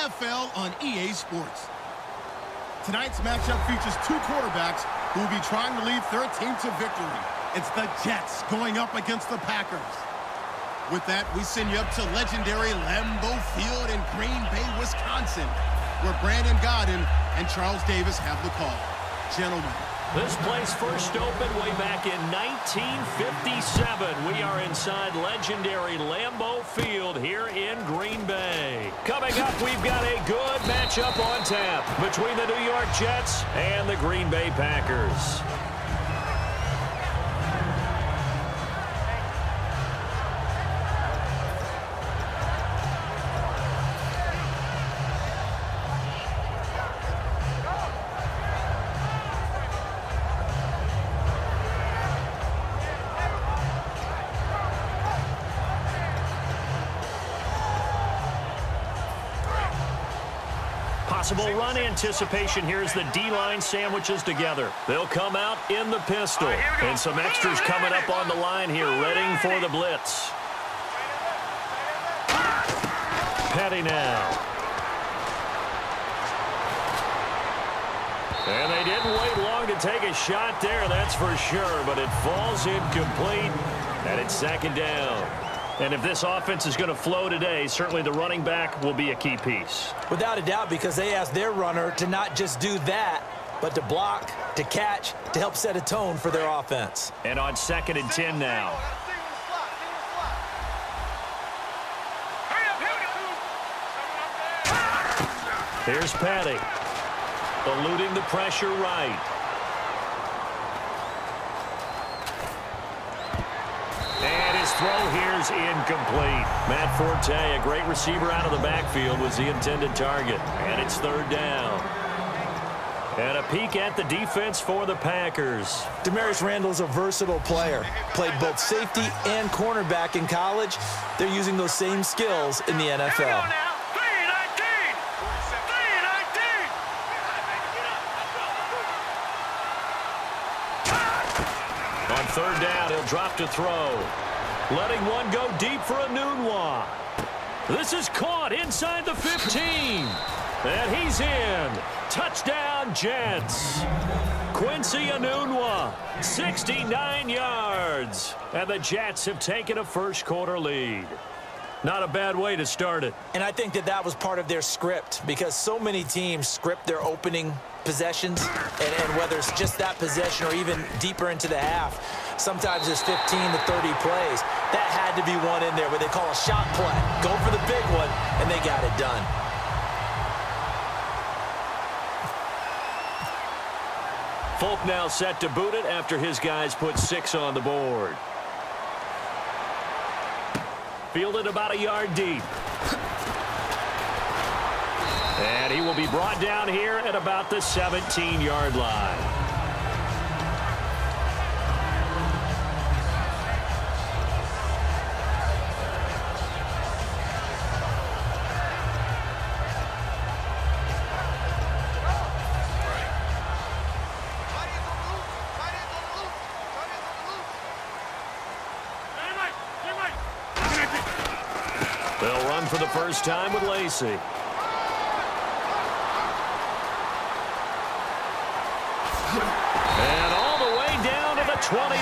NFL on EA Sports. Tonight's matchup features two quarterbacks who will be trying to lead their team to victory. It's the Jets going up against the Packers. With that, we send you up to legendary Lambeau Field in Green Bay, Wisconsin, where Brandon Gaudin and Charles Davis have the call. Gentlemen. This place first opened way back in 1957. We are inside legendary Lambeau Field here in Green Bay. Coming up, we've got a good matchup on tap between the New York Jets and the Green Bay Packers. Possible run anticipation here as the D-line sandwiches together. They'll come out in the pistol. And some extras coming up on the line here, readying for the blitz. Petty now. And they didn't wait long to take a shot there, that's for sure. But it falls incomplete, and it's second down. And if this offense is going to flow today, certainly the running back will be a key piece. Without a doubt, because they asked their runner to not just do that, but to block, to catch, to help set a tone for their offense. And on 2nd and 10 now. Here's Petty. Eluding the pressure right. And his throw here's incomplete. Matt Forte, a great receiver out of the backfield, was the intended target. And it's 3rd down. And a peek at the defense for the Packers. Demarius Randall's a versatile player. Played both safety and cornerback in college. They're using those same skills in the NFL. On 3rd down, he'll drop to throw. Letting one go deep for Enunwa. This is caught inside the 15. And he's in. Touchdown, Jets. Quincy Enunwa, 69 yards. And the Jets have taken a first-quarter lead. Not a bad way to start it. And I think that was part of their script, because so many teams script their opening possessions, and whether it's just that possession or even deeper into the half, sometimes it's 15 to 30 plays. That had to be one in there where they call a shot play. Go for the big one, and they got it done. Folk now set to boot it after his guys put 6 on the board. Fielded about a yard deep. And he will be brought down here at about the 17-yard line. They'll run for the first time with Lacey. And all the way down to the 29.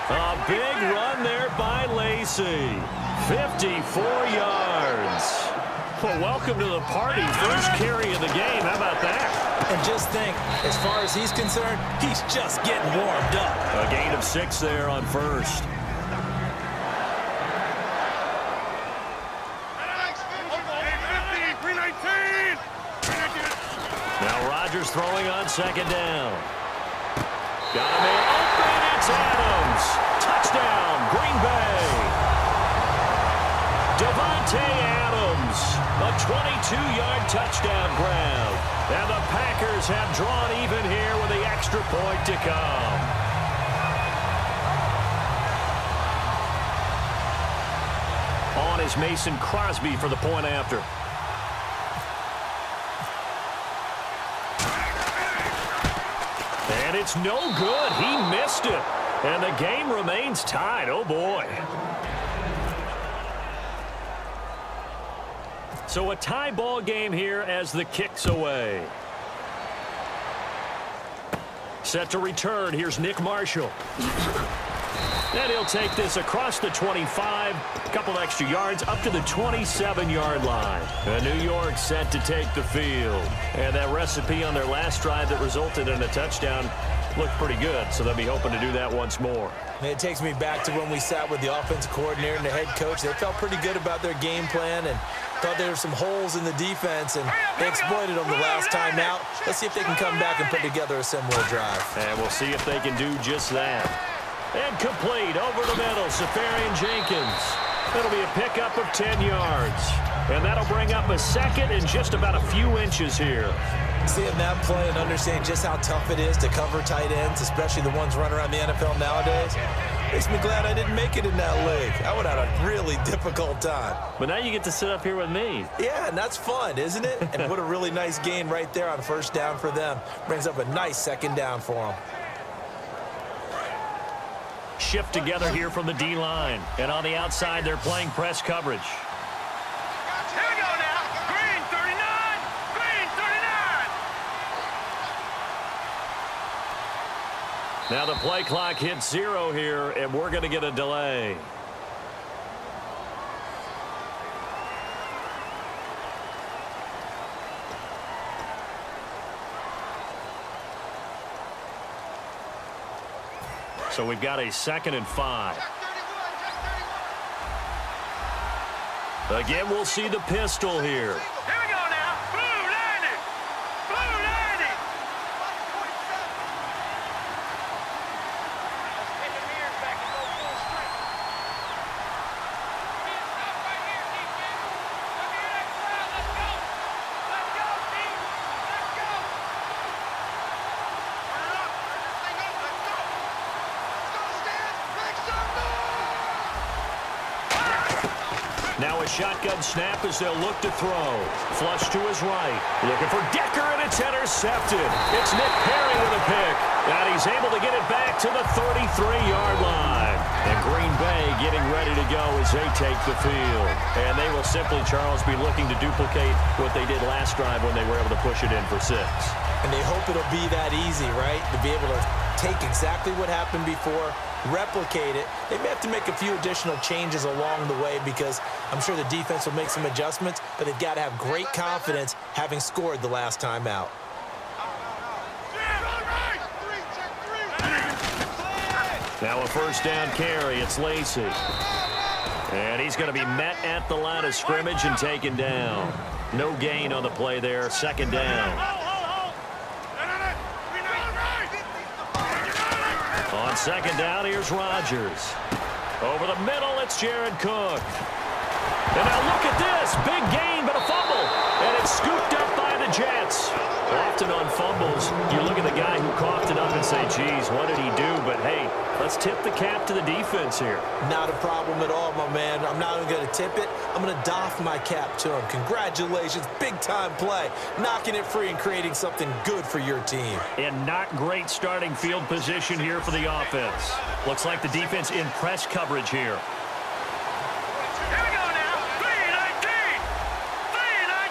A big run there by Lacey. 54 yards. Well, welcome to the party. First carry of the game. How about that? And just think, as far as he's concerned, he's just getting warmed up. A gain of 6 there on first. Now Rodgers throwing on 2nd down. Got him in open. It's Adams. Touchdown, Green Bay. Devontae Adams. A 22-yard touchdown grab. And the Packers have drawn even here with the extra point to come. On is Mason Crosby for the point after. And it's no good. He missed it. And the game remains tied. Oh, boy. So a tie ball game here as the kick's away. Set to return. Here's Nick Marshall. And he'll take this across the 25, a couple extra yards, up to the 27-yard line. And New York set to take the field. And that recipe on their last drive that resulted in a touchdown looked pretty good, so they'll be hoping to do that once more. And it takes me back to when we sat with the offensive coordinator and the head coach. They felt pretty good about their game plan and thought there were some holes in the defense, and they exploited them the last time out. Let's see if they can come back and put together a similar drive. And we'll see if they can do just that. And complete over the middle, Safarian Jenkins. That'll be a pickup of 10 yards. And that'll bring up a second and just about a few inches here. Seeing that play and understanding just how tough it is to cover tight ends, especially the ones running around the NFL nowadays, makes me glad I didn't make it in that league. I would have had a really difficult time. But now you get to sit up here with me. Yeah, and that's fun, isn't it? And what a really nice gain right there on first down for them. Brings up a nice second down for them. Shift together here from the D-line. And on the outside, they're playing press coverage. Here we go now. Green 39. Green 39. Now the play clock hits 0 here, and we're going to get a delay. So we've got a 2nd and 5. Again, we'll see the pistol here. Here we go now. Blue 90. Blue 90. Get the mirrors back and go full strength. Right here, defense. Look at that crowd. Let's go. Let's go, team. Let's go. Turn it up. Turn this thing up. Let's go. Let's go, Stan. Make some noise. Now a shotgun snap as they'll look to throw. Flush to his right. Looking for Decker, and it's intercepted. It's Nick Perry with a pick. And he's able to get it back to the 33-yard line. And Green Bay getting ready to go as they take the field. And they will simply, Charles, be looking to duplicate what they did last drive when they were able to push it in for 6. And they hope it'll be that easy, right? To be able to take exactly what happened before, replicate it. They may have to make a few additional changes along the way because I'm sure the defense will make some adjustments, but they've got to have great confidence having scored the last time out. Now a first down carry. It's Lacy. And he's going to be met at the line of scrimmage and taken down. No gain on the play there. 2nd down. On 2nd down, here's Rodgers. Over the middle, it's Jared Cook. And now look at this. Big gain, but a fumble. And it's scooped up by the Jets. Often on fumbles, you look at the guy who coughed it up and say, geez, what did he do? But, hey, let's tip the cap to the defense here. Not a problem at all, my man. I'm not even going to tip it. I'm going to doff my cap to him. Congratulations. Big-time play. Knocking it free and creating something good for your team. And not great starting field position here for the offense. Looks like the defense in press coverage here. Here we go now. 319. 319.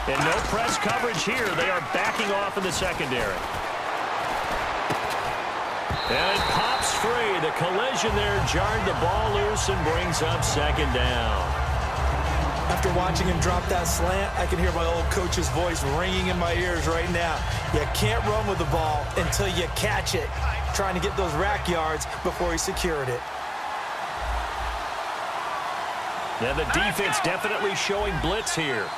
And no press coverage here. They are backing off in the secondary. And it pops free. The collision there jarred the ball loose and brings up 2nd down. After watching him drop that slant, I can hear my old coach's voice ringing in my ears right now. You can't run with the ball until you catch it. Trying to get those rack yards before he secured it. And the defense definitely showing blitz here.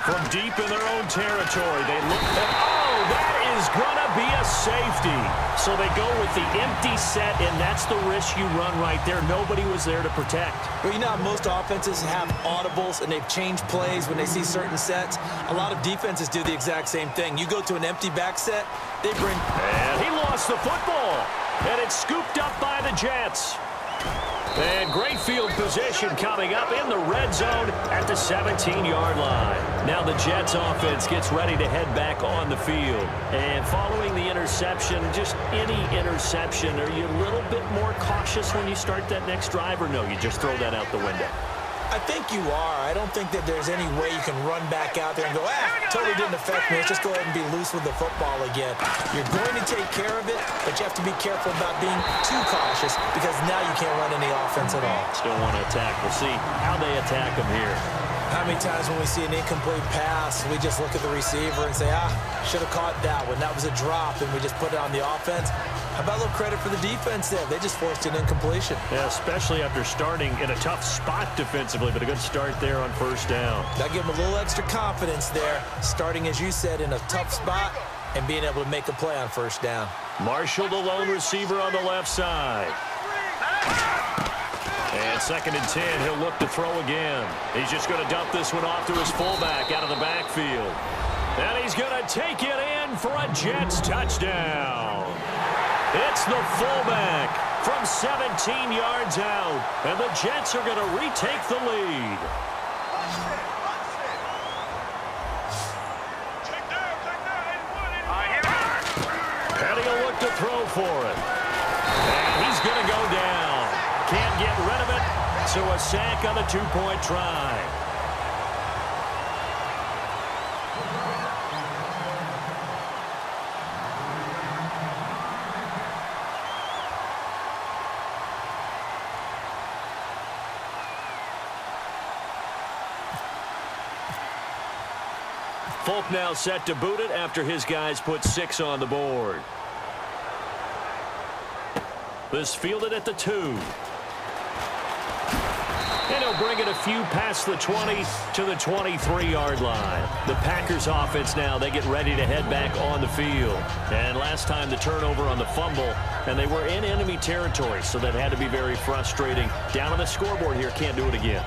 From deep in their own territory, they look at, oh, that is going to be a safety. So they go with the empty set, and that's the risk you run right there. Nobody was there to protect. Well, you know how most offenses have audibles, and they've changed plays when they see certain sets. A lot of defenses do the exact same thing. You go to an empty back set, they bring... And he lost the football, and it's scooped up by the Jets. And great field position coming up in the red zone at the 17-yard line. Now the Jets offense gets ready to head back on the field. And following the interception, just any interception, are you a little bit more cautious when you start that next drive, or no, you just throw that out the window? I think you are. I don't think that there's any way you can run back out there and go, totally didn't affect me. Let's just go ahead and be loose with the football again. You're going to take care of it, but you have to be careful about being too cautious because now you can't run any offense at all. Still want to attack. We'll see how they attack them here. How many times when we see an incomplete pass, we just look at the receiver and say, should have caught that one. That was a drop, and we just put it on the offense. How about a little credit for the defense there? They just forced an incompletion. Yeah, especially after starting in a tough spot defensively, but a good start there on first down. That gave them a little extra confidence there, starting, as you said, in a tough spot and being able to make a play on first down. Marshall, the lone receiver on the left side. And 2nd and 10, he'll look to throw again. He's just going to dump this one off to his fullback out of the backfield. And he's going to take it in for a Jets touchdown. It's the fullback from 17 yards out. And the Jets are going to retake the lead. Petty will look to throw for it. And he's going to go down. Can't get rid of it, so a sack on the 2-point try. Folk now set to boot it after his guys put 6 on the board. This fielded at the 2. And he'll bring it a few past the 20 to the 23-yard line. The Packers offense now, they get ready to head back on the field. And last time the turnover on the fumble, and they were in enemy territory, so that had to be very frustrating. Down on the scoreboard here, can't do it again.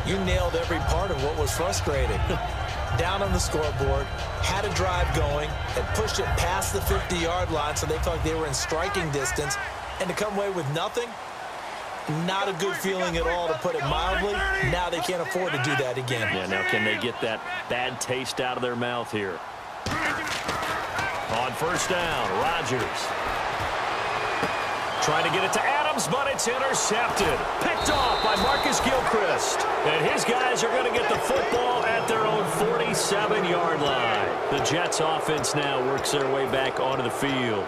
You nailed every part of what was frustrating. Down on the scoreboard, had a drive going, and pushed it past the 50-yard line so they felt like they were in striking distance, and to come away with nothing, not a good feeling at all, to put it mildly. Now they can't afford to do that again. Yeah, now can they get that bad taste out of their mouth here? On first down, Rodgers. Trying to get it to Adams, but it's intercepted. Picked off by Marcus Gilchrist. And his guys are going to get the football at their own 47-yard line. The Jets offense now works their way back onto the field.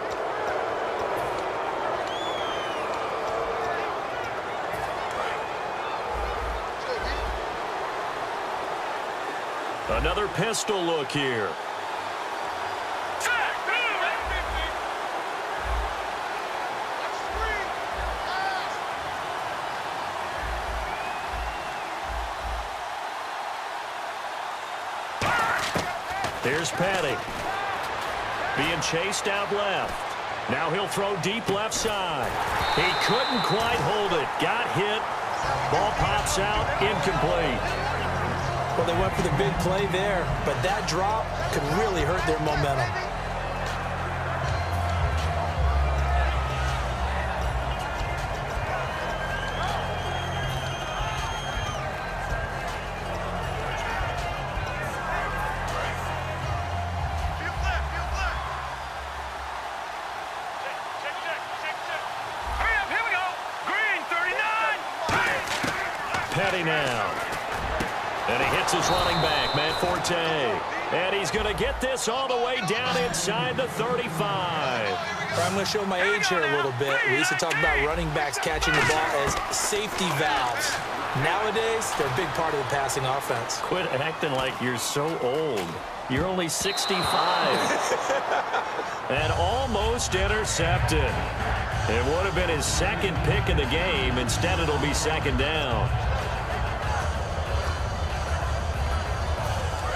Another pistol look here. Here's Petty. Being chased out left. Now he'll throw deep left side. He couldn't quite hold it. Got hit. Ball pops out. Incomplete. Well, they went for the big play there, but that drop could really hurt their momentum. Petty now. And he hits his running back, Matt Forte. And he's going to get this all the way down inside the 35. I'm going to show my age here a little bit. We used to talk about running backs catching the ball as safety valves. Nowadays, they're a big part of the passing offense. Quit acting like you're so old. You're only 65. And almost intercepted. It would have been his second pick of the game. Instead, it'll be second down.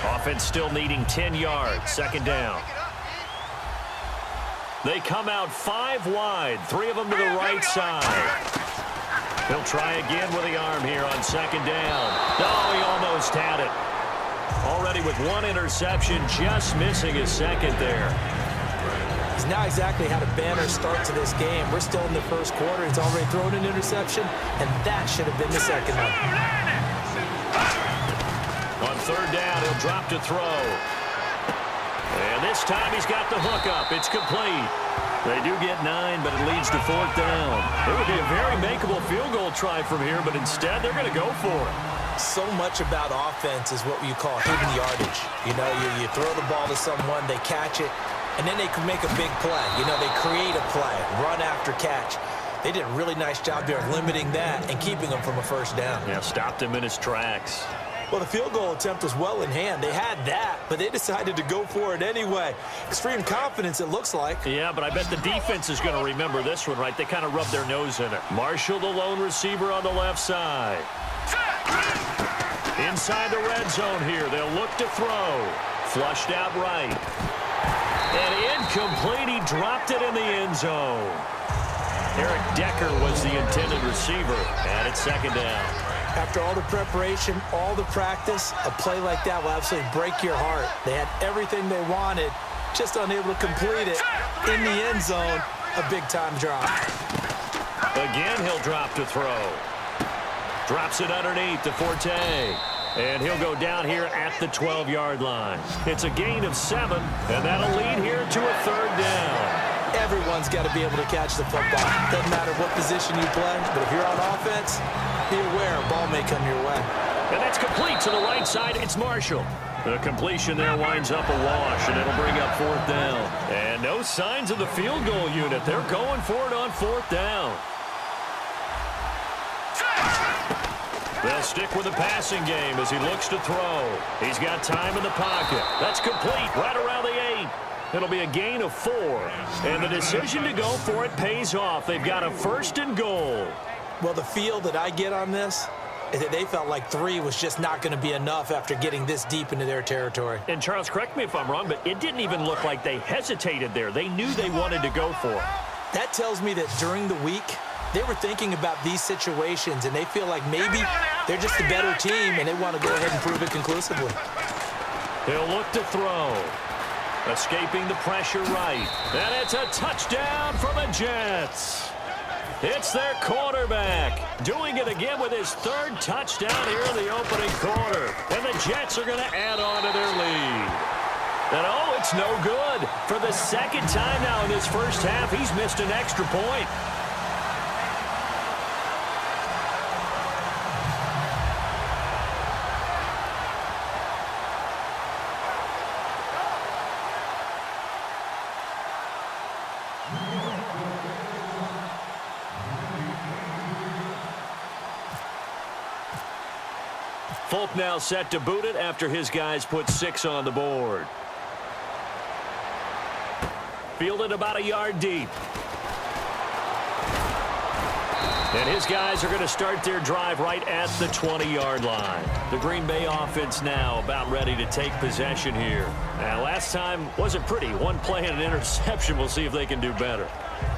Offense still needing 10 yards. Second down. They come out 5 wide. 3 of them to the right side. He'll try again with the arm here on second down. Oh, he almost had it. Already with 1 interception, just missing his second there. He's now exactly had a banner start to this game. We're still in the first quarter. He's already thrown an interception, and that should have been the second one. On third down, he'll drop to throw. And this time he's got the hook up. It's complete. They do get 9, but it leads to fourth down. It would be a very makeable field goal try from here, but instead they're going to go for it. So much about offense is what you call hidden yardage. You know, you throw the ball to someone, they catch it, and then they can make a big play. You know, they create a play, run after catch. They did a really nice job there of limiting that and keeping him from a first down. Yeah, stopped him in his tracks. Well, the field goal attempt was well in hand. They had that, but they decided to go for it anyway. Extreme confidence, it looks like. Yeah, but I bet the defense is going to remember this one, right? They kind of rubbed their nose in it. Marshall, the lone receiver on the left side. Inside the red zone here. They'll look to throw. Flushed out right. And incomplete. He dropped it in the end zone. Eric Decker was the intended receiver, and it's second down. After all the preparation, all the practice, a play like that will absolutely break your heart. They had everything they wanted, just unable to complete it. In the end zone, a big-time drop. Again, he'll drop to throw. Drops it underneath to Forte. And he'll go down here at the 12-yard line. It's a gain of 7, and that'll lead here to a third down. Everyone's got to be able to catch the football. Doesn't matter what position you play, but if you're on offense, be aware a ball may come your way. And that's complete to the right side. It's Marshall. The completion there winds up a wash, and it'll bring up fourth down. And no signs of the field goal unit. They're going for it on fourth down. They'll stick with the passing game as he looks to throw. He's got time in the pocket. That's complete right around the 8. It'll be a gain of 4. And the decision to go for it pays off. They've got a first and goal. Well, the feel that I get on this is that they felt like 3 was just not going to be enough after getting this deep into their territory. And, Charles, correct me if I'm wrong, but it didn't even look like they hesitated there. They knew they wanted to go for it. That tells me that during the week, they were thinking about these situations, and they feel like maybe they're just a better team, and they want to go ahead and prove it conclusively. He'll look to throw. Escaping the pressure right. And it's a touchdown for the Jets. It's their quarterback doing it again with his 3rd touchdown here in the opening quarter. And the Jets are going to add on to their lead. And, oh, it's no good. For the 2nd time now in this first half, he's missed an extra point. Folk now set to boot it after his guys put 6 on the board. Fielded about a yard deep. And his guys are going to start their drive right at the 20-yard line. The Green Bay offense now about ready to take possession here. Now, last time wasn't pretty. 1 play and an interception. We'll see if they can do better.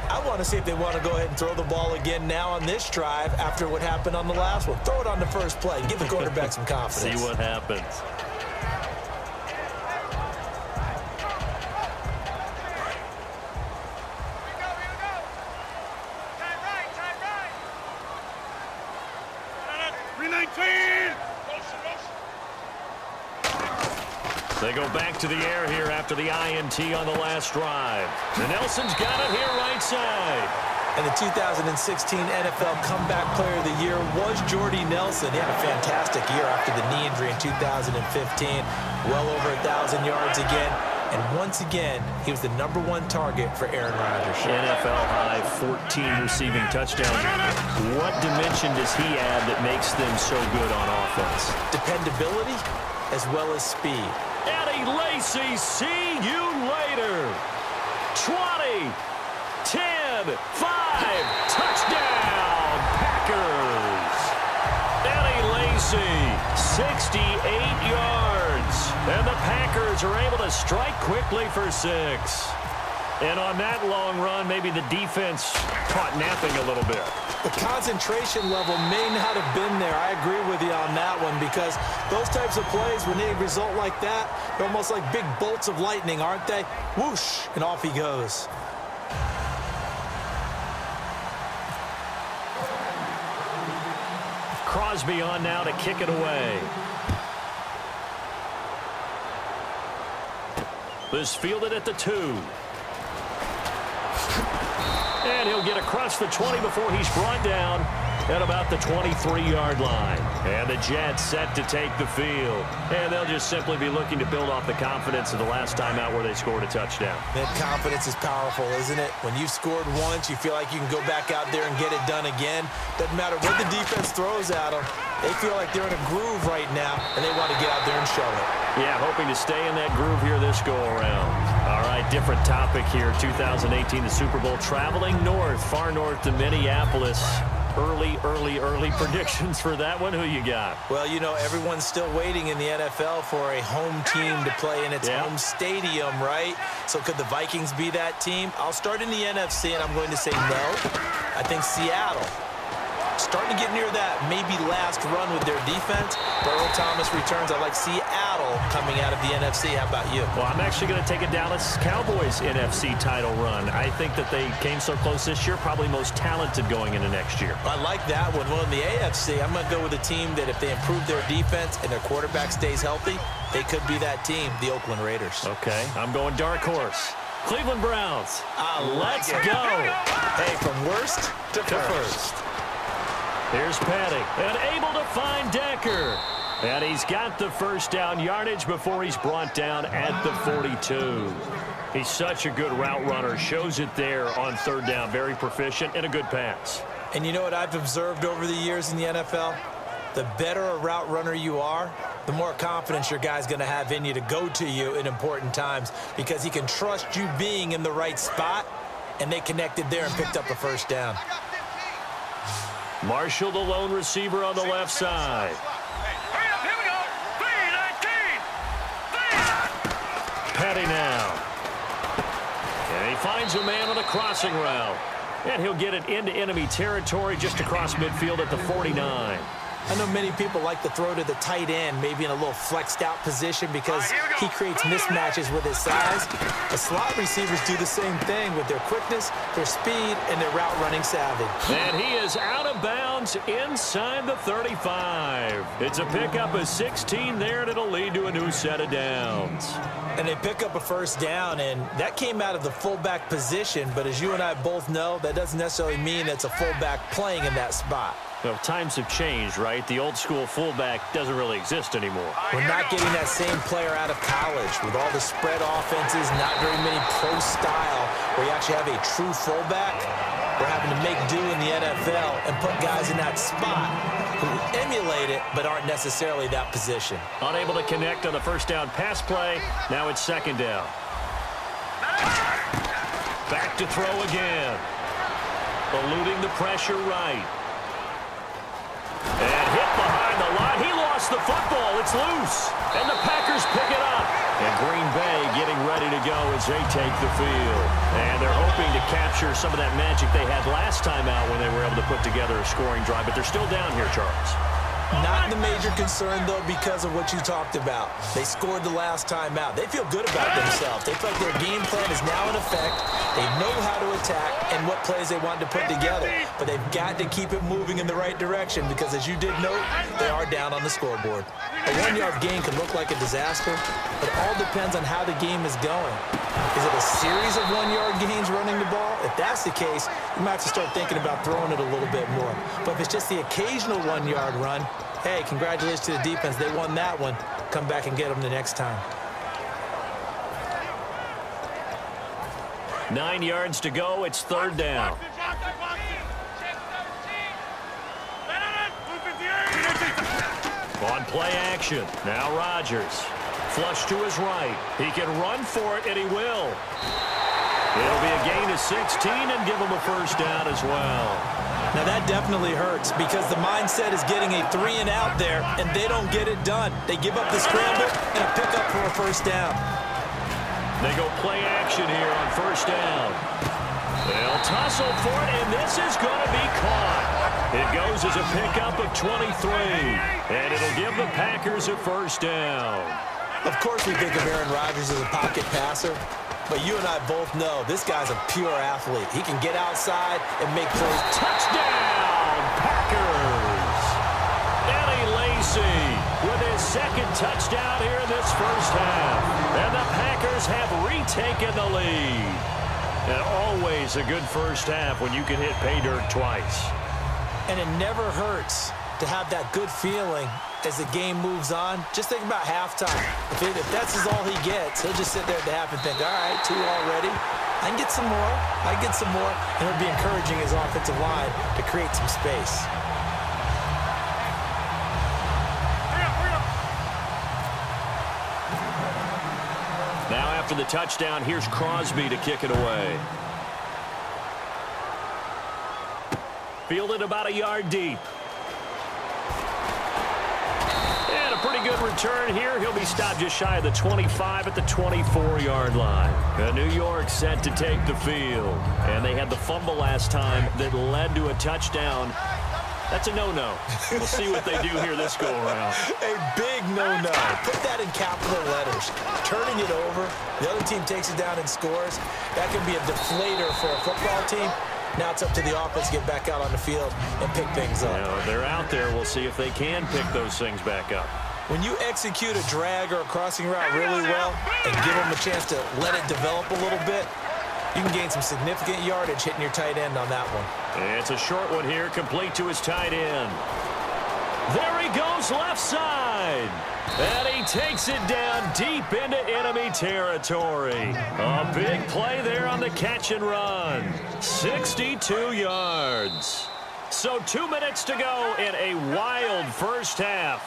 I want to see if they want to go ahead and throw the ball again now on this drive after what happened on the last one. Throw it on the first play. Give the quarterback some confidence. See what happens. They go back to the air here after the INT on the last drive. And Nelson's got it here right side. And the 2016 NFL Comeback Player of the Year was Jordy Nelson. He had a fantastic year after the knee injury in 2015. Well over 1,000 yards again. And once again, he was the #1 target for Aaron Rodgers. NFL high 14 receiving touchdowns. What dimension does he add that makes them so good on offense? Dependability as well as speed. Eddie Lacy, see you later. 20, 10, 5, touchdown, Packers. Eddie Lacy, 68 yards. And the Packers are able to strike quickly for 6. And on that long run, maybe the defense caught napping a little bit. The concentration level may not have been there. I agree with you on that one, because those types of plays, when they result like that, they're almost like big bolts of lightning, aren't they? Whoosh, and off he goes. Crosby on now to kick it away. This fielded at the 2. And he'll get across the 20 before he's brought down at about the 23-yard line. And the Jets set to take the field. And they'll just simply be looking to build off the confidence of the last time out where they scored a touchdown. That confidence is powerful, isn't it? When you've scored once, you feel like you can go back out there and get it done again. Doesn't matter what the defense throws at them. They feel like they're in a groove right now, and they want to get out there and show it. Yeah, hoping to stay in that groove here this go-around. All right, different topic here. 2018, the Super Bowl, traveling north, far north to Minneapolis. Early predictions for that one. Who you got? Well, you know, everyone's still waiting in the NFL for a home team to play in its home stadium, right? So could the Vikings be that team? I'll start in the NFC, and I'm going to say no. I think Seattle. Starting to get near that maybe last run with their defense. Earl Thomas returns. I like Seattle coming out of the NFC. How about you? Well, I'm actually going to take a Dallas Cowboys NFC title run. I think that they came so close this year, probably most talented going into next year. I like that one. Well, in the AFC, I'm going to go with a team that if they improve their defense and their quarterback stays healthy, they could be that team, the Oakland Raiders. Okay, I'm going dark horse. Cleveland Browns. Let's go. Hey, from worst to first. Here's Petty, and able to find Decker. And he's got the first down yardage before he's brought down at the 42. He's such a good route runner. Shows it there on third down. Very proficient and a good pass. And you know what I've observed over the years in the NFL? The better a route runner you are, the more confidence your guy's going to have in you to go to you in important times, because he can trust you being in the right spot, and they connected there and picked up a first down. Marshall, the lone receiver on the left side. Here we go. 3-19. Petty now. And he finds a man on a crossing route. And he'll get it into enemy territory just across midfield at the 49. I know many people like to throw to the tight end, maybe in a little flexed out position, because he creates mismatches with his size. The slot receivers do the same thing with their quickness, their speed, and their route running savvy. And he is out of bounds inside the 35. It's a pickup of 16 there, and it'll lead to a new set of downs. And they pick up a first down, and that came out of the fullback position, but as you and I both know, that doesn't necessarily mean it's a fullback playing in that spot. Well, times have changed, right? The old school fullback doesn't really exist anymore. We're not getting that same player out of college with all the spread offenses, not very many pro style, where you actually have a true fullback. We're having to make do in the NFL and put guys in that spot who emulate it but aren't necessarily that position. Unable to connect on the first down pass play. Now it's second down. Back to throw again. Eluding the pressure right. And hit behind the line. He lost the football. It's loose. And the Packers pick it up. And Green Bay getting ready to go as they take the field. And they're hoping to capture some of that magic they had last time out when they were able to put together a scoring drive. But they're still down here, Charles. Not the major concern, though, because of what you talked about. They scored the last time out. They feel good about themselves. They feel like their game plan is now in effect. They know how to attack and what plays they want to put together. But they've got to keep it moving in the right direction because, as you did note, they are down on the scoreboard. A one-yard gain can look like a disaster, but it all depends on how the game is going. Is it a series of one-yard gains running the ball? If that's the case, you might have to start thinking about throwing it a little bit more. But if it's just the occasional one-yard run, hey, congratulations to the defense. They won that one. Come back and get them the next time. 9 yards to go. It's third down. On play action. Now Rodgers. Flush to his right. He can run for it, and he will. It'll be a gain of 16 and give him a first down as well. Now that definitely hurts because the mindset is getting a 3 and out there, and they don't get it done. They give up the scramble and a pickup for a first down. They go play action here on first down. They'll tussle for it, and this is going to be caught. It goes as a pickup of 23, and it'll give the Packers a first down. Of course we think of Aaron Rodgers as a pocket passer, but you and I both know this guy's a pure athlete. He can get outside and make plays. Touchdown, Packers! Eddie Lacy with his second touchdown here in this first half. And the Packers have retaken the lead. And always a good first half when you can hit pay dirt twice. And it never hurts to have that good feeling as the game moves on. Just think about halftime. If that's all he gets, he'll just sit there at the half and think, all right, 2 already. I can get some more. I can get some more. And it'll be encouraging his offensive line to create some space. Now after the touchdown, here's Crosby to kick it away. Fielded about a yard deep. And a pretty good return here. He'll be stopped just shy of the 25 at the 24-yard line. New York set to take the field. And they had the fumble last time that led to a touchdown. That's a no-no. We'll see what they do here this go-around. A big no-no. Put that in capital letters. Turning it over, the other team takes it down and scores. That can be a deflator for a football team. Now it's up to the offense to get back out on the field and pick things up. They're out there. We'll see if they can pick those things back up. When you execute a drag or a crossing route really well and give them a chance to let it develop a little bit, you can gain some significant yardage hitting your tight end on that one. It's a short one here, complete to his tight end. There he goes left side. And he takes it down deep into enemy territory. A big play there on the catch and run. 62 yards. So 2 minutes to go in a wild first half.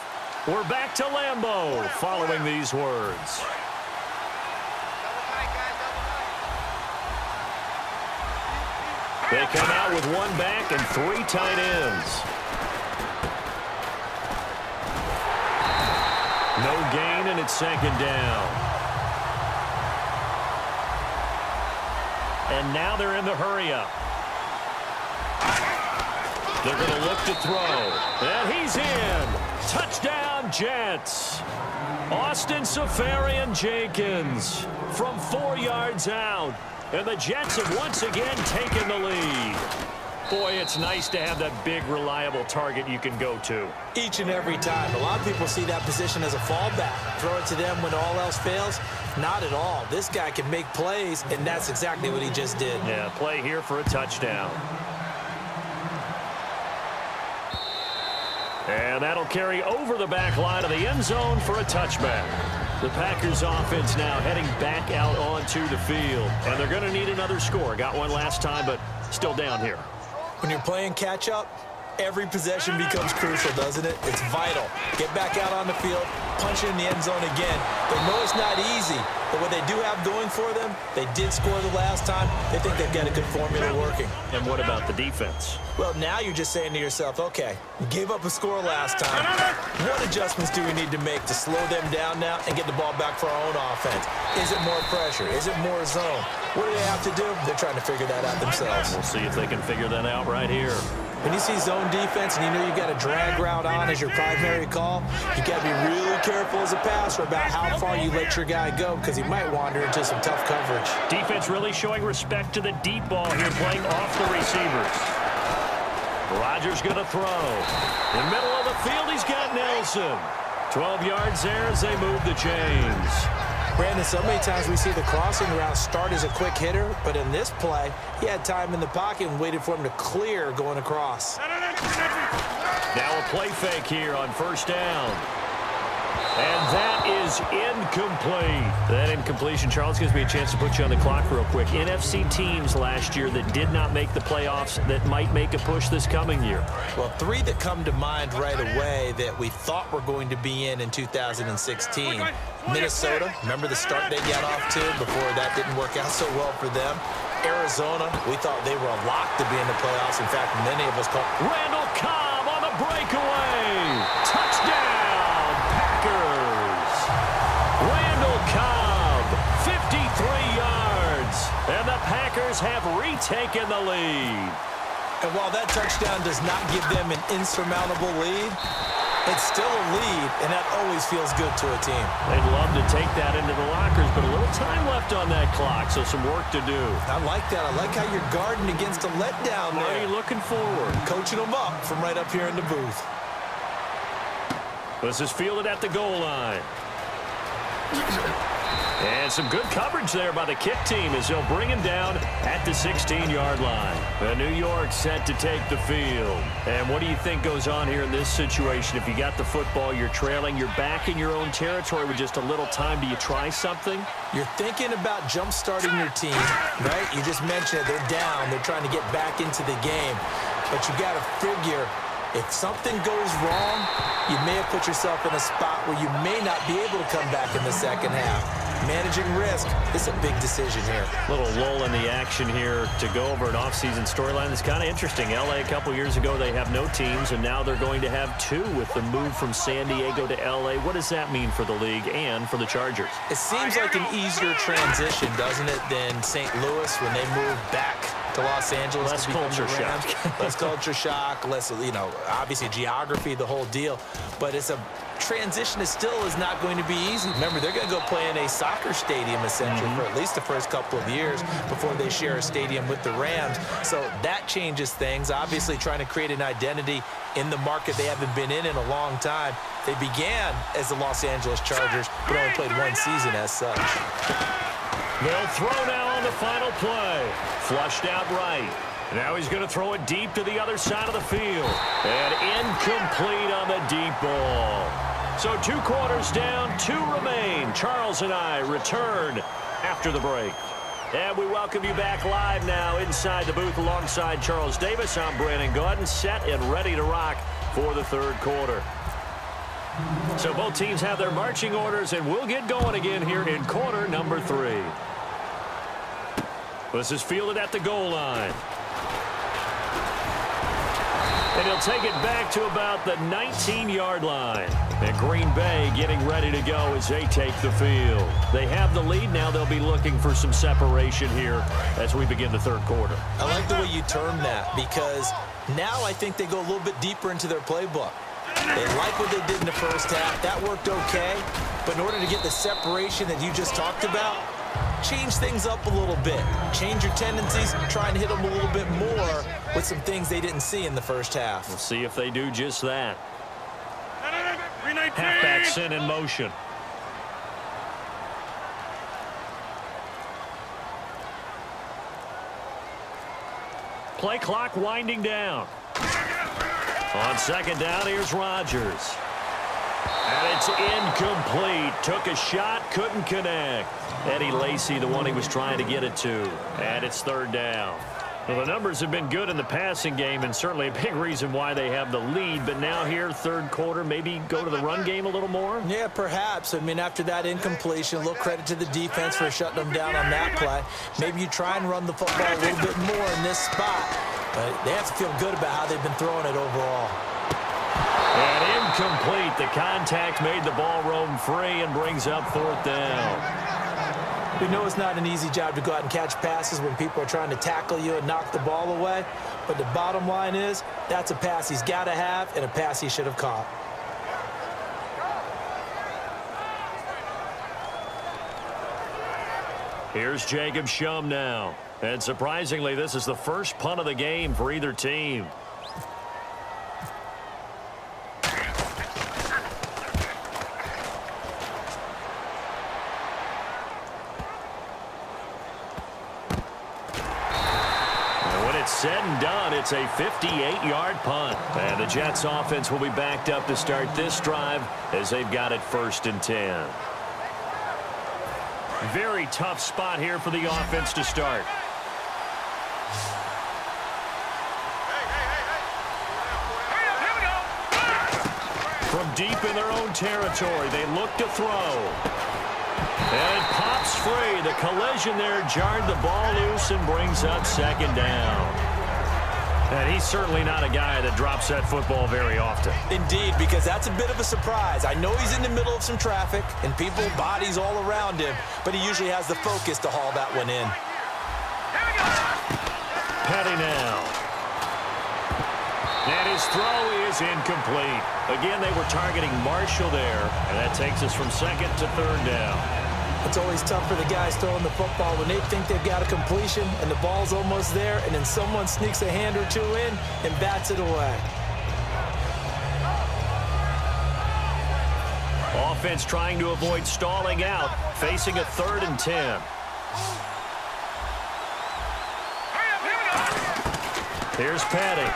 We're back to Lambeau following these words. They come out with 1 back and 3 tight ends. No gain, and it's second down. And now they're in the hurry-up. They're going to look to throw. And he's in. Touchdown, Jets. Austin Seferian-Jenkins from 4 yards out. And the Jets have once again taken the lead. Boy, it's nice to have that big, reliable target you can go to. Each and every time. A lot of people see that position as a fallback. Throw it to them when all else fails. Not at all. This guy can make plays, and that's exactly what he just did. Yeah, play here for a touchdown. And that'll carry over the back line of the end zone for a touchback. The Packers offense now heading back out onto the field. And they're going to need another score. Got one last time, but still down here. When you're playing catch-up, every possession becomes crucial, doesn't it? It's vital. Get back out on the field, punch it in the end zone again. They know it's not easy, but what they do have going for them, they did score the last time. They think they've got a good formula working. And what about the defense? Well, now you're just saying to yourself, okay, we gave up a score last time. What adjustments do we need to make to slow them down now and get the ball back for our own offense? Is it more pressure? Is it more zone? What do they have to do? They're trying to figure that out themselves. We'll see if they can figure that out right here. When you see zone defense and you know you've got a drag route on as your primary call, you got to be really careful as a passer about how far you let your guy go because he might wander into some tough coverage. Defense really showing respect to the deep ball here, playing off the receivers. Rodgers going to throw. In the middle of the field, he's got Nelson. 12 yards there as they move the chains. Brandon, so many times we see the crossing route start as a quick hitter, but in this play, he had time in the pocket and waited for him to clear going across. Now a play fake here on first down. And that is incomplete. That incompletion, Charles, gives me a chance to put you on the clock real quick. NFC teams last year that did not make the playoffs that might make a push this coming year. Well, 3 that come to mind right away that we thought were going to be in 2016. Minnesota, remember the start they got off to before that didn't work out so well for them. Arizona, we thought they were a lock to be in the playoffs. In fact, many of us called Randall Cobb on the breakaway. Touchdown, Packers. Randall Cobb, 53 Packers have retaken the lead. And while that touchdown does not give them an insurmountable lead, it's still a lead, and that always feels good to a team. They'd love to take that into the lockers, but a little time left on that clock, so some work to do. I like that. I like how you're guarding against a letdown there. Marty looking forward. Coaching them up from right up here in the booth. This is fielded at the goal line. And some good coverage there by the kick team as they'll bring him down at the 16-yard line. The New York set to take the field. And what do you think goes on here in this situation? If you got the football, you're trailing, you're back in your own territory with just a little time. Do you try something? You're thinking about jump-starting your team, right? You just mentioned it. They're down. They're trying to get back into the game. But you got to figure, if something goes wrong, you may have put yourself in a spot where you may not be able to come back in the second half. Managing risk is a big decision here. Little lull in the action here to go over an offseason storyline that's kind of interesting. L.A. a couple years ago, they have no teams, and now they're going to have two with the move from San Diego to L.A. What does that mean for the league and for the Chargers? It seems like an easier transition, doesn't it, than St. Louis when they moved back to Los Angeles. Less culture shock. Less culture shock, less, obviously geography, the whole deal. But it's a transition that still is not going to be easy. Remember, they're going to go play in a soccer stadium, essentially, for at least the first couple of years before they share a stadium with the Rams. So that changes things. Obviously, trying to create an identity in the market they haven't been in a long time. They began as the Los Angeles Chargers, but only played one season as such. They'll throw now on the final play. Flushed out right. Now he's going to throw it deep to the other side of the field. And incomplete on the deep ball. So 2 quarters down, 2 remain. Charles and I return after the break. And we welcome you back live now inside the booth alongside Charles Davis. I'm Brandon Gaudin, set and ready to rock for the third quarter. So both teams have their marching orders, and we'll get going again here in quarter number 3. This is fielded at the goal line. And he'll take it back to about the 19-yard line. And Green Bay getting ready to go as they take the field. They have the lead. Now they'll be looking for some separation here as we begin the third quarter. I like the way you term that, because now I think they go a little bit deeper into their playbook. They like what they did in the first half. That worked okay. But in order to get the separation that you just talked about, change things up a little bit. Change your tendencies. Try and hit them a little bit more with some things they didn't see in the first half. We'll see if they do just that. Halfback sent in motion. Play clock winding down. On second down, here's Rodgers. And it's incomplete. Took a shot, couldn't connect. Eddie Lacy, the one he was trying to get it to. And it's third down. Well, the numbers have been good in the passing game, and certainly a big reason why they have the lead. But now here, third quarter, maybe go to the run game a little more? Yeah, perhaps. I mean, after that incompletion, a little credit to the defense for shutting them down on that play. Maybe you try and run the football a little bit more in this spot. But they have to feel good about how they've been throwing it overall. And incomplete. The contact made the ball roam free and brings up fourth down. We know it's not an easy job to go out and catch passes when people are trying to tackle you and knock the ball away. But the bottom line is, that's a pass he's got to have and a pass he should have caught. Here's Jacob Schum now. And surprisingly, this is the first punt of the game for either team. Said and done, it's a 58-yard punt. And the Jets offense will be backed up to start this drive as they've got it 1st and 10. Very tough spot here for the offense to start. From deep in their own territory, they look to throw. And it pops free. The collision there jarred the ball loose and brings up second down. And he's certainly not a guy that drops that football very often. Indeed, because that's a bit of a surprise. I know he's in the middle of some traffic and people, bodies all around him, but he usually has the focus to haul that one in. Petty now. And his throw is incomplete. Again, they were targeting Marshall there, and that takes us from second to third down. It's always tough for the guys throwing the football when they think they've got a completion and the ball's almost there, and then someone sneaks a hand or two in and bats it away. Offense trying to avoid stalling out, facing a 3rd and 10. Here's Petty.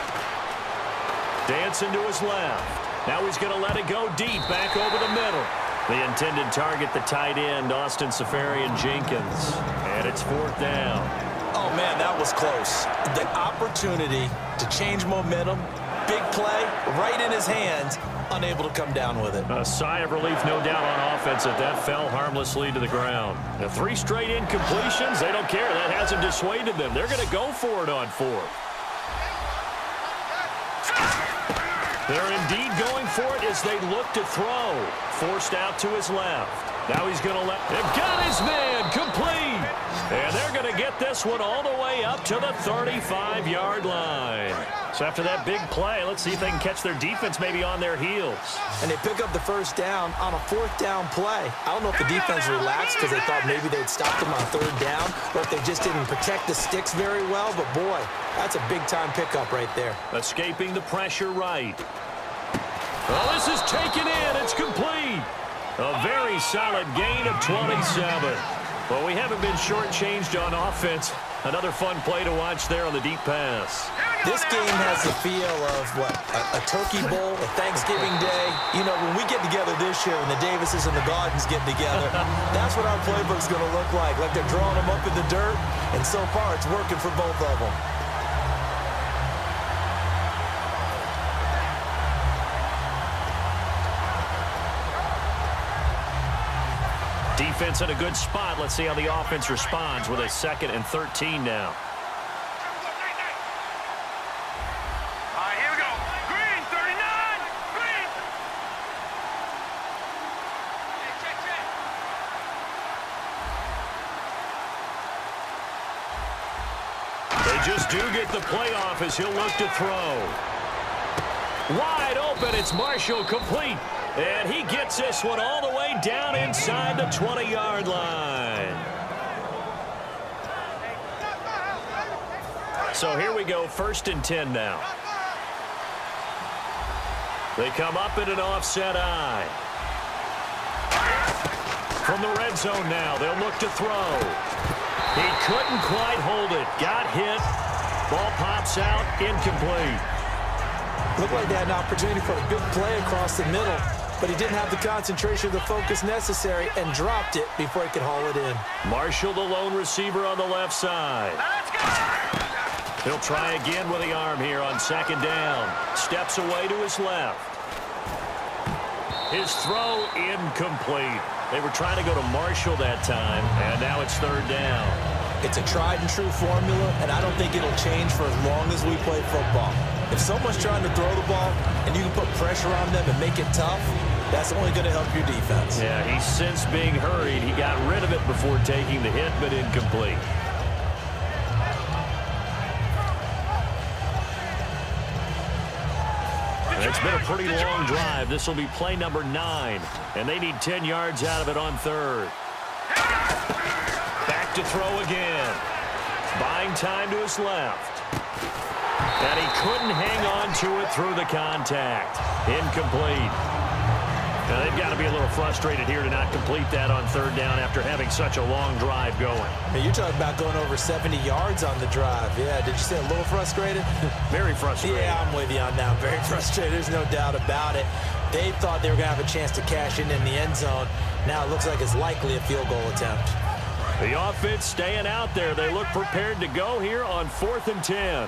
Dancing to his left. Now he's going to let it go deep, back over the middle. The intended target, the tight end, Austin Safarian-Jenkins. And it's 4th down. Oh, man, that was close. The opportunity to change momentum, big play, right in his hands, unable to come down with it. A sigh of relief, no doubt, on offense that fell harmlessly to the ground. Now, 3 straight incompletions, they don't care. That hasn't dissuaded them. They're going to go for it on 4th. They're indeed going for it as they look to throw. Forced out to his left. Now he's going to they've got his man complete. And they're going to get this one all the way up to the 35-yard line. So after that big play, let's see if they can catch their defense maybe on their heels. And they pick up the 1st down on a 4th down play. I don't know if the defense relaxed because they thought maybe they'd stop them on 3rd down, or if they just didn't protect the sticks very well. But, boy, that's a big-time pickup right there. Escaping the pressure right. Well, this is taken in. It's complete. A very solid gain of 27. Well, we haven't been shortchanged on offense. Another fun play to watch there on the deep pass. This game has the feel of, a turkey bowl, a Thanksgiving Day. You know, when we get together this year and the Davises and the Gardens get together, that's what our playbook's going to look like they're drawing them up in the dirt, and so far it's working for both of them. Defense in a good spot. Let's see how the offense responds with a 2nd and 13 now. All right, here we go. Green, 39. Green. Check. They just do get the playoff as he'll look to throw. Wide open. It's Marshall, complete. And he gets this one all the way down inside the 20-yard line. So here we go, 1st and 10 now. They come up in an offset eye. From the red zone now, they'll look to throw. He couldn't quite hold it. Got hit. Ball pops out, incomplete. Looked like they had an opportunity for a big play across the middle, but he didn't have the concentration or the focus necessary and dropped it before he could haul it in. Marshall, the lone receiver on the left side. He'll try again with the arm here on 2nd down. Steps away to his left. His throw incomplete. They were trying to go to Marshall that time, and now it's 3rd down. It's a tried-and-true formula, and I don't think it'll change for as long as we play football. If someone's trying to throw the ball and you can put pressure on them and make it tough, that's only going to help your defense. Yeah, he's since being hurried. He got rid of it before taking the hit, but incomplete. And it's been a pretty long drive. This will be play number 9, and they need 10 yards out of it on 3rd. Back to throw again. Buying time to his left. And he couldn't hang on to it through the contact. Incomplete. Now, they've got to be a little frustrated here to not complete that on 3rd down after having such a long drive going. Hey, you're talking about going over 70 yards on the drive. Yeah, did you say a little frustrated? Very frustrated. Yeah, I'm with you on that. Very frustrated. There's no doubt about it. They thought they were going to have a chance to cash in the end zone. Now it looks like it's likely a field goal attempt. The offense staying out there. They look prepared to go here on 4th and 10.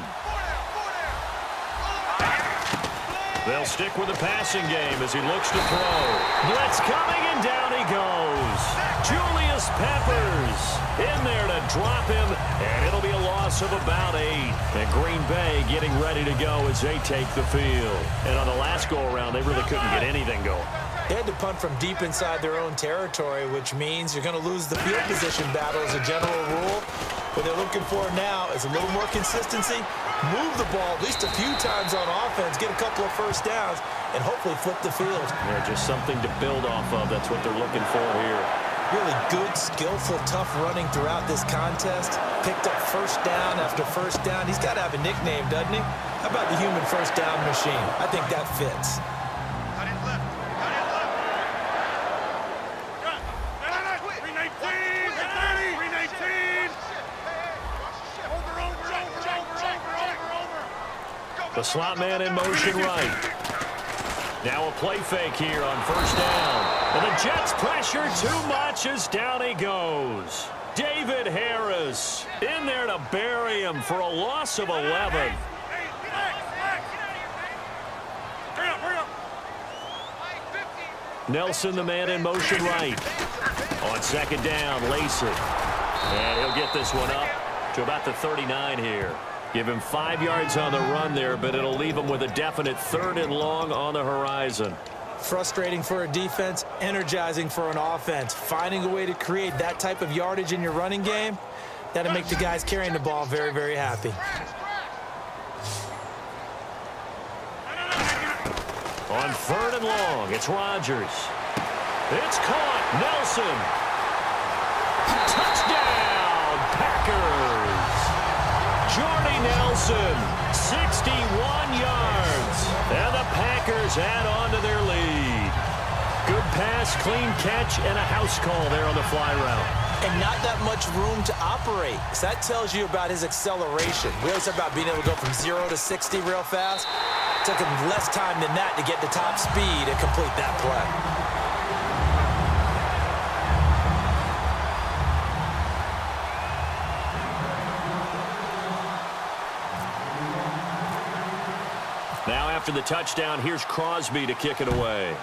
They'll stick with the passing game as he looks to throw. Blitz coming, and down he goes. Julius Peppers in there to drop him, and it'll be a loss of about 8. And Green Bay getting ready to go as they take the field. And on the last go-around, they really couldn't get anything going. They had to punt from deep inside their own territory, which means you're going to lose the field position battle as a general rule. What they're looking for now is a little more consistency, move the ball at least a few times on offense, get a couple of first downs, and hopefully flip the field. Yeah, just something to build off of. That's what they're looking for here. Really good, skillful, tough running throughout this contest. Picked up first down after first down. He's got to have a nickname, doesn't he? How about the human first down machine? I think that fits. Cut it left. Cut it left. 319. 319. Over. The slot man in motion right. Now a play fake here on first down. And the Jets pressure too much as down he goes. David Harris in there to bury him for a loss of 11. Nelson, the man in motion right. On second down, Lacey. And he'll get this one up to about the 39 here. Give him 5 yards on the run there, but it'll leave him with a definite 3rd and long on the horizon. Frustrating for a defense, energizing for an offense. Finding a way to create that type of yardage in your running game, that'll make the guys carrying the ball very, very happy. On 3rd and long, it's Rodgers. It's caught. Nelson. Touchdown, Packers. Jordy Nelson, 61 yards. And the Packers add on to their lead. Good pass, clean catch, and a house call there on the fly route. And not that much room to operate. So that tells you about his acceleration. We always talk about being able to go from 0 to 60 real fast. It took him less time than that to get to top speed and complete that play. Now after the touchdown, here's Crosby to kick it away.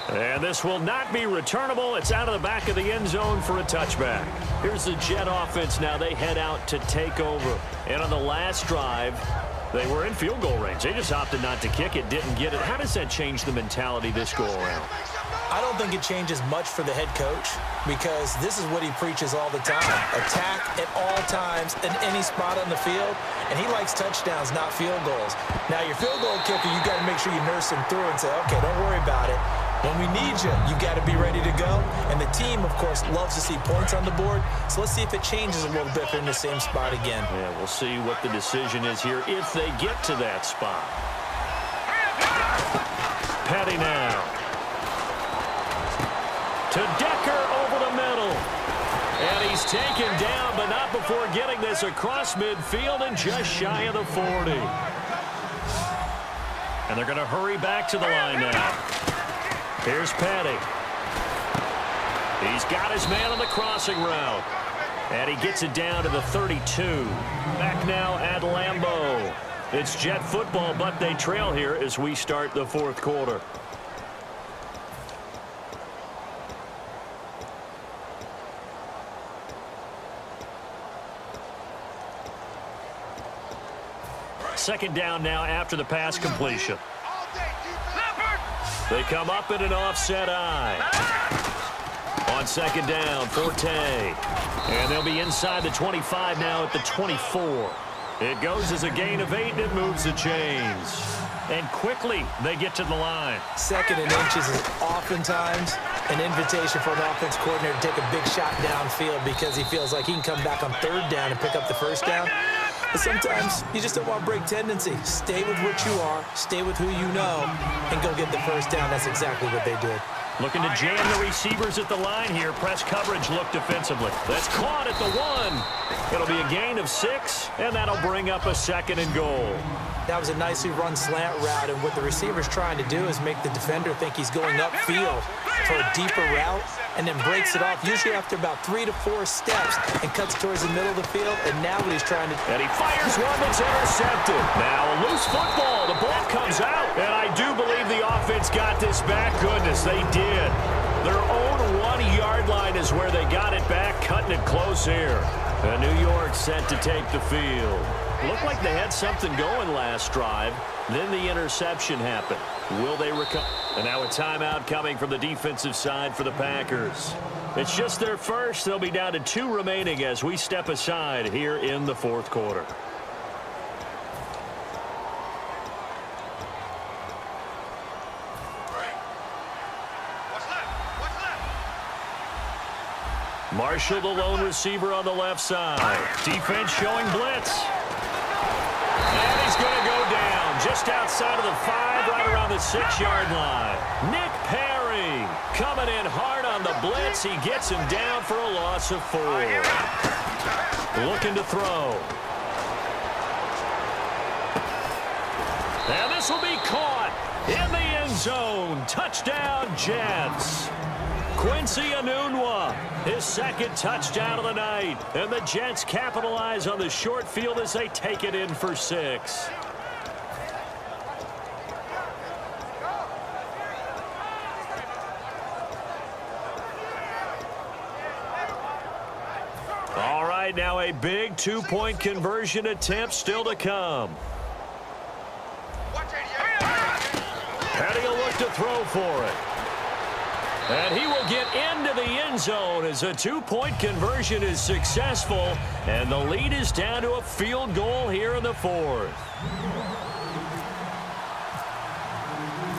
And this will not be returnable. It's out of the back of the end zone for a touchback. Here's the Jet offense now. They head out to take over. And on the last drive, they were in field goal range. They just opted not to kick it, didn't get it. How does that change the mentality this go around? I don't think it changes much for the head coach because this is what he preaches all the time. Attack at all times in any spot on the field, and he likes touchdowns, not field goals. Now, your field goal kicker, you got to make sure you nurse him through and say, okay, don't worry about it. When we need you, you got to be ready to go. And the team, of course, loves to see points on the board. So let's see if it changes a little bit if they're in the same spot again. Yeah, we'll see what the decision is here if they get to that spot. Petty now. To Decker over the middle. And he's taken down, but not before getting this across midfield and just shy of the 40. And they're going to hurry back to the line now. Here's Petty. He's got his man on the crossing route. And he gets it down to the 32. Back now at Lambeau. It's Jet football, but they trail here as we start the 4th quarter. Second down now after the pass completion. They come up in an offset eye. On second down, Forte. And they'll be inside the 25 now at the 24. It goes as a gain of 8, and it moves the chains. And quickly, they get to the line. 2nd and inches is oftentimes an invitation for an offense coordinator to take a big shot downfield because he feels like he can come back on 3rd down and pick up the first down. But sometimes you just don't want to break tendency. Stay with what you are, stay with who you know, and go get the first down. That's exactly what they did. Looking to jam the receivers at the line here. Press coverage look defensively. That's caught at the 1. It'll be a gain of 6, and that'll bring up a 2nd and goal. That was a nicely run slant route, and what the receiver's trying to do is make the defender think he's going upfield for a deeper route, and then breaks it off, usually after about 3 to 4 steps, and cuts towards the middle of the field, and now what he's trying to... And he fires one that's intercepted. Now a loose football. The ball comes out, and I do believe the offense got this back. Goodness, they did. Their own 1-yard line is where they got it back, cutting it close here. And New York set to take the field. Looked like they had something going last drive. Then the interception happened. Will they recover? And now a timeout coming from the defensive side for the Packers. It's just their first. They'll be down to 2 remaining as we step aside here in the fourth quarter. Marshall, the lone receiver on the left side. Defense showing blitz. And he's going to go down just outside of the 5, right around the 6-yard line. Nick Perry coming in hard on the blitz. He gets him down for a loss of 4. Looking to throw. And this will be caught in the end zone. Touchdown, Jets. Quincy Enunwa, his second touchdown of the night. And the Jets capitalize on the short field as they take it in for 6. All right, now a big 2-point conversion attempt still to come. Petty will look to throw for it. And he will get into the end zone as a 2-point conversion is successful. And the lead is down to a field goal here in the 4th.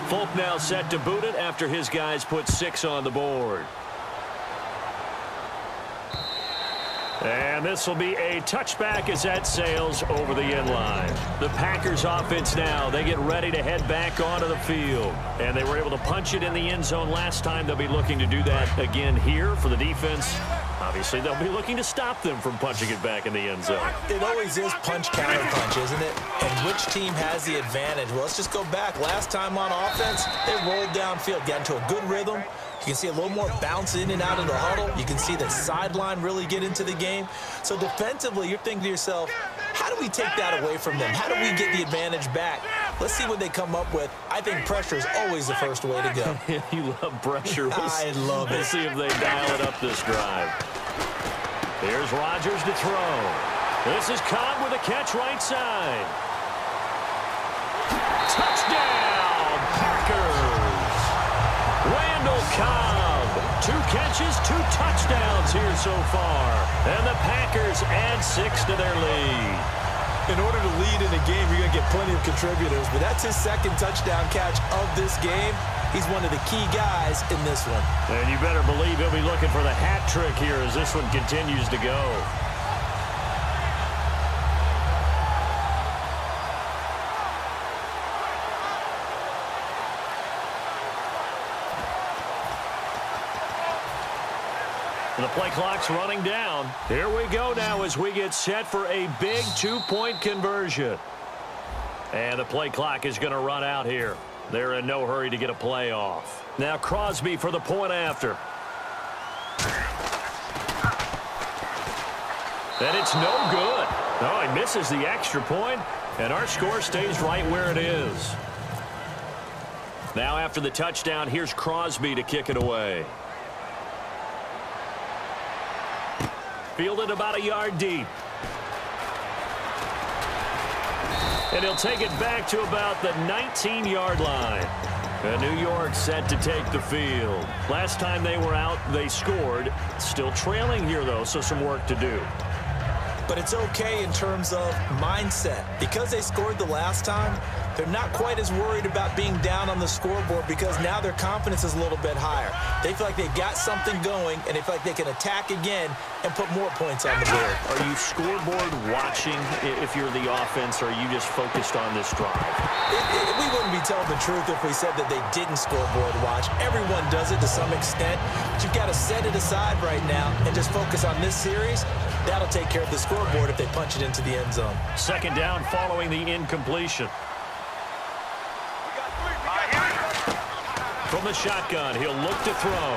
Folk now set to boot it after his guys put 6 on the board. And this will be a touchback as that sails over the end line. The Packers offense now, they get ready to head back onto the field. And they were able to punch it in the end zone last time. They'll be looking to do that again here for the defense. Obviously, they'll be looking to stop them from punching it back in the end zone. It always is punch-counter-punch, isn't it? And which team has the advantage? Well, let's just go back. Last time on offense, they rolled downfield, got into a good rhythm. You can see a little more bounce in and out of the huddle. You can see the sideline really get into the game. So defensively, you're thinking to yourself, how do we take that away from them? How do we get the advantage back? Let's see what they come up with. I think pressure is always the first way to go. You love pressure. I love it. Let's see if they dial it up this drive. Here's Rodgers to throw. This is Cobb with a catch right side. Touchdown, Packers. Randall Cobb, 2 catches, 2 touchdowns here so far. And the Packers add 6 to their lead. In order to lead in a game, you're going to get plenty of contributors, but that's his second touchdown catch of this game. He's one of the key guys in this one. And you better believe he'll be looking for the hat trick here as this one continues to go. The play clock's running down. Here we go now as we get set for a big 2-point conversion. And the play clock is going to run out here. They're in no hurry to get a play off. Now Crosby for the point after. And it's no good. Oh, he misses the extra point, and our score stays right where it is. Now after the touchdown, here's Crosby to kick it away. Fielded about a yard deep. And he'll take it back to about the 19-yard line. And New York set to take the field. Last time they were out, they scored. Still trailing here, though, so some work to do. But it's okay in terms of mindset. Because they scored the last time, they're not quite as worried about being down on the scoreboard because now their confidence is a little bit higher. They feel like they've got something going, and they feel like they can attack again and put more points on the board. Are you scoreboard watching if you're the offense, or are you just focused on this drive? We wouldn't be telling the truth if we said that they didn't scoreboard watch. Everyone does it to some extent. But you've got to set it aside right now and just focus on this series. That'll take care of the scoreboard if they punch it into the end zone. Second down following the incompletion. From the shotgun, he'll look to throw.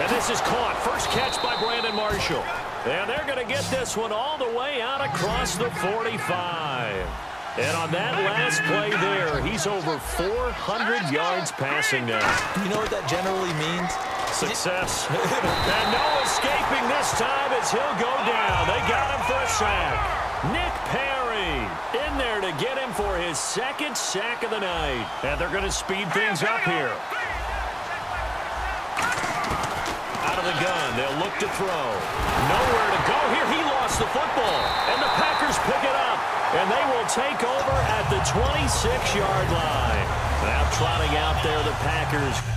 And this is caught. First catch by Brandon Marshall. And they're going to get this one all the way out across the 45. And on that last play there, he's over 400 yards passing now. You know what that generally means? Success. And no escaping this time as he'll go down. They got him for a sack. Nick Perry in there to get him for his second sack of the night. And they're going to speed things up here. Out of the gun. They'll look to throw. Nowhere to go here. He lost the football. And the Packers pick it up. And they will take over at the 26-yard line. Now trotting out there, the Packers.